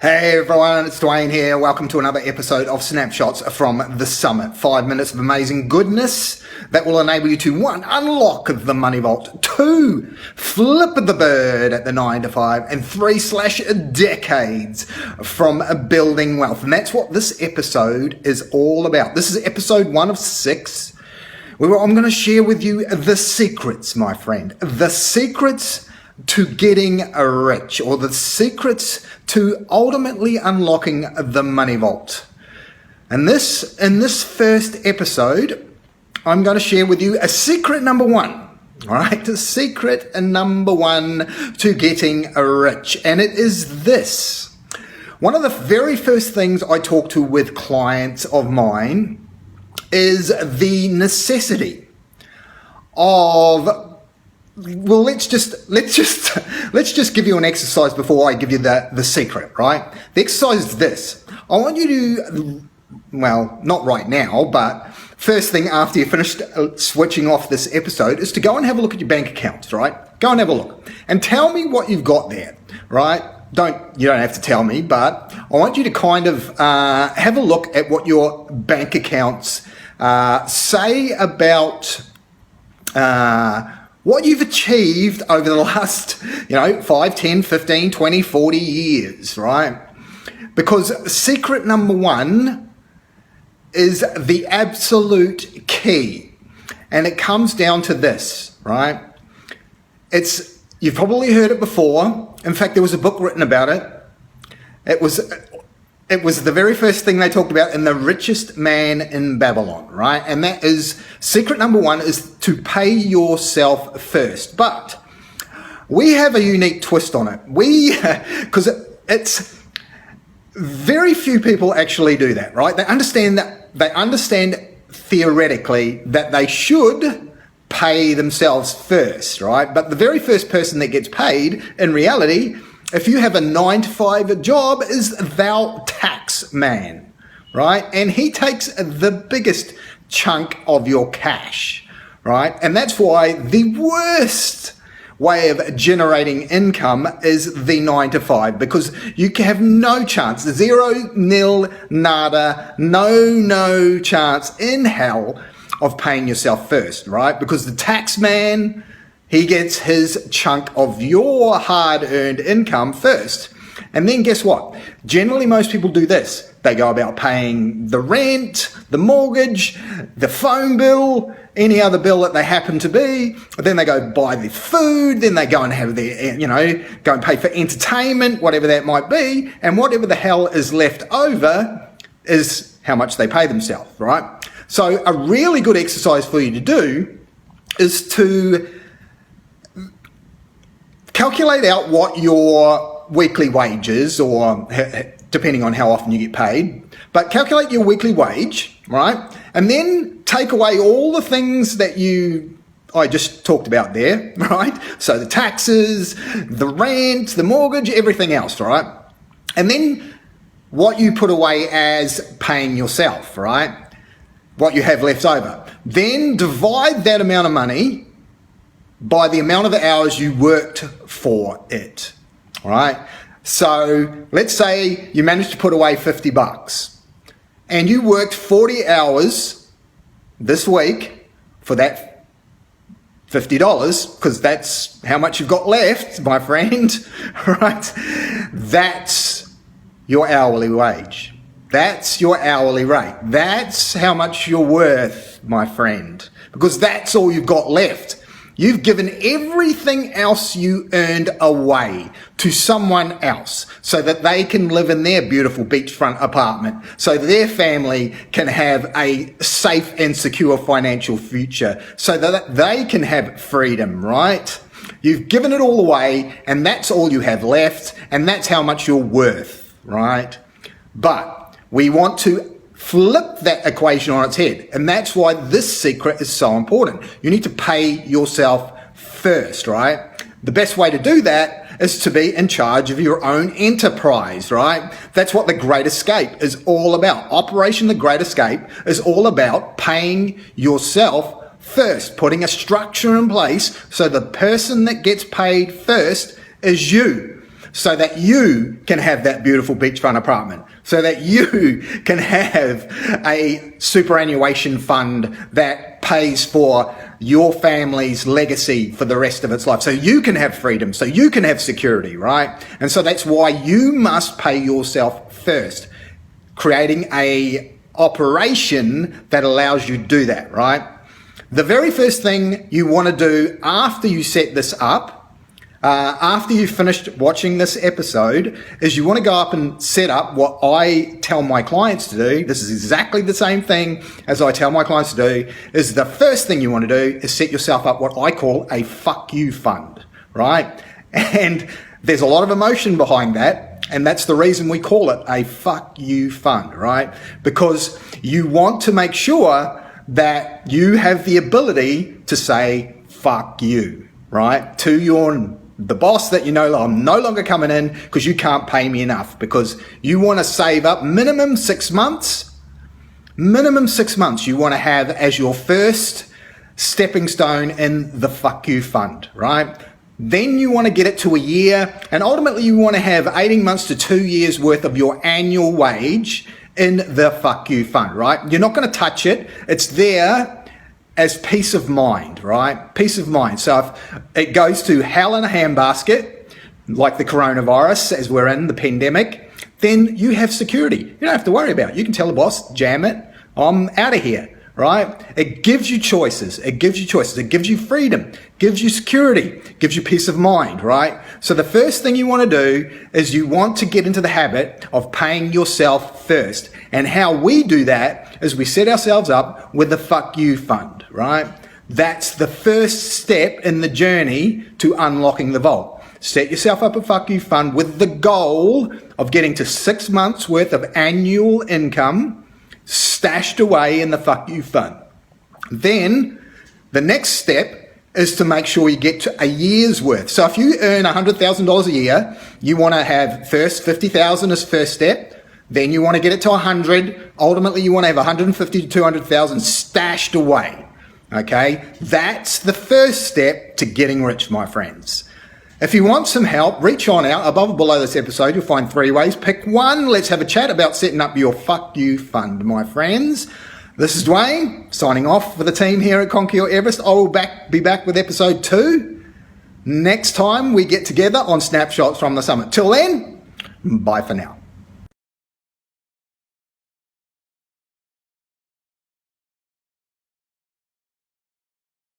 Hey everyone, it's Dwayne here. Welcome to another episode of Snapshots from the Summit. 5 minutes of amazing goodness that will enable you to 1. Unlock the money vault, 2. Flip the bird at the 9 to 5, and 3. Slash decades from building wealth. And that's what this episode is all about. This is episode 1 of 6, where I'm going to share with you the secrets, my friend. The secrets to getting rich, or the secrets to ultimately unlocking the money vault. And in this first episode, I'm going to share with you a secret number 1. All right, the secret number 1 to getting rich, and it is this. One of the very first things I talk to with clients of mine is the necessity of, well, let's just give you an exercise before I give you the secret, right? The exercise is this. I want you to, well, not right now, but first thing after you finished switching off this episode is to go and have a look at your bank accounts, right? Go and have a look and tell me what you've got there, right? You don't have to tell me, but I want you to kind of have a look at what your bank accounts say about what you've achieved over the last, 5, 10, 15, 20, 40 years, right? Because secret number 1 is the absolute key. And it comes down to this, right? You've probably heard it before. In fact, there was a book written about it. It was the very first thing they talked about in The Richest Man in Babylon, right? And that is, secret number 1 is to pay yourself first. But we have a unique twist on it. Because it's very few people actually do that, right? They understand theoretically that they should pay themselves first, right? But the very first person that gets paid, in reality, if you have a 9 to 5 job, is thou tax man, right? And he takes the biggest chunk of your cash, right? And that's why the worst way of generating income is the 9 to 5, because you have no chance, 0, nil, nada, no chance in hell of paying yourself first, right? Because the tax man, he gets his chunk of your hard-earned income first. And then guess what? Generally, most people do this. They go about paying the rent, the mortgage, the phone bill, any other bill that they happen to be. Then they go buy the food. Then they go and have their, go and pay for entertainment, whatever that might be. And whatever the hell is left over is how much they pay themselves, right? So a really good exercise for you to do is to calculate out what your weekly wage is, or depending on how often you get paid, but calculate your weekly wage, right? And then take away all the things that I just talked about there, right? So the taxes, the rent, the mortgage, everything else, right? And then what you put away as paying yourself, right? What you have left over. Then divide that amount of money by the amount of hours you worked for it, all right? So let's say you managed to put away $50 and you worked 40 hours this week for that $50, because that's how much you've got left, my friend, right? That's your hourly wage. That's your hourly rate. That's how much you're worth, my friend, because that's all you've got left. You've given everything else you earned away to someone else so that they can live in their beautiful beachfront apartment, so their family can have a safe and secure financial future, so that they can have freedom, right? You've given it all away, and that's all you have left, and that's how much you're worth, right? But we want to flip that equation on its head. And that's why this secret is so important. You need to pay yourself first, right? The best way to do that is to be in charge of your own enterprise, right? That's what The Great Escape is all about. Operation The Great Escape is all about paying yourself first, putting a structure in place so the person that gets paid first is you. so that you can have that beautiful beachfront apartment, so that you can have a superannuation fund that pays for your family's legacy for the rest of its life, so you can have freedom, so you can have security, right? And so that's why you must pay yourself first, creating a operation that allows you to do that, right? The very first thing you want to do after you set this up, after you've finished watching this episode, is you want to go up and set up what I tell my clients to do. This is exactly the same thing as I tell my clients to do. Is the first thing you want to do is set yourself up what I call a fuck you fund, right? And there's a lot of emotion behind that. And that's the reason we call it a fuck you fund, right? Because you want to make sure that you have the ability to say fuck you, right? To the boss that you know, I'm no longer coming in because you can't pay me enough, because you want to save up minimum 6 months. Minimum 6 months you want to have as your first stepping stone in the fuck you fund, right? Then you want to get it to a year, and ultimately you want to have 18 months to 2 years worth of your annual wage in the fuck you fund, right? You're not going to touch it. It's there as peace of mind, right? Peace of mind. So if it goes to hell in a handbasket, like the coronavirus, as we're in the pandemic, then you have security. You don't have to worry about it. You can tell the boss, jam it, I'm out of here, right? It gives you choices. It gives you choices. It gives you freedom, gives you security, gives you peace of mind, right? So the first thing you want to do is you want to get into the habit of paying yourself first. And how we do that is we set ourselves up with the fuck you fund, right? That's the first step in the journey to unlocking the vault. Set yourself up a fuck you fund with the goal of getting to 6 months worth of annual income stashed away in the fuck you fund. Then the next step is to make sure you get to a year's worth. So if you earn $100,000 a year, you want to have first 50,000 as first step. Then you want to get it to 100. Ultimately, you want to have 150 to 200,000 stashed away. Okay, that's the first step to getting rich, my friends. If you want some help, reach on out. Above or below this episode, you'll find 3 ways. Pick one. Let's have a chat about setting up your fuck you fund, my friends. This is Dwayne, signing off for the team here at Conquer Your Everest. I will be back with episode 2 next time we get together on Snapshots from the Summit. Till then, bye for now.